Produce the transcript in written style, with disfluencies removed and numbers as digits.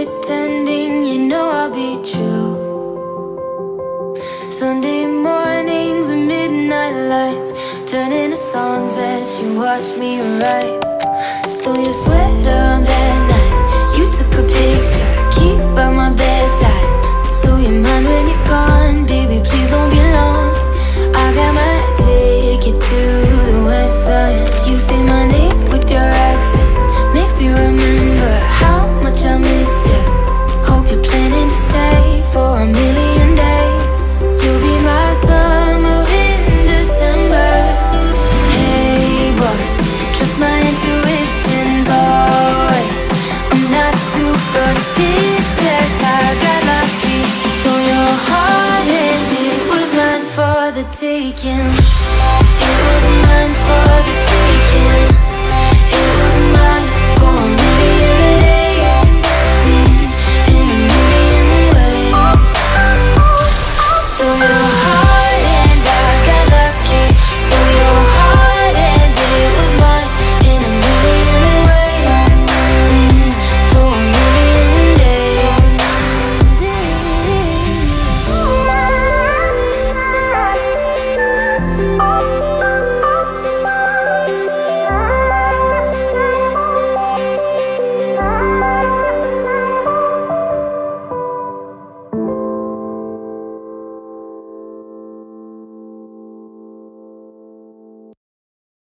pretending you know I'll be true. Sunday mornings and midnight lights turn into songs that you watch me write. Stole your sweater on that night. You took a picture, keep by my bedside, so you're mine when you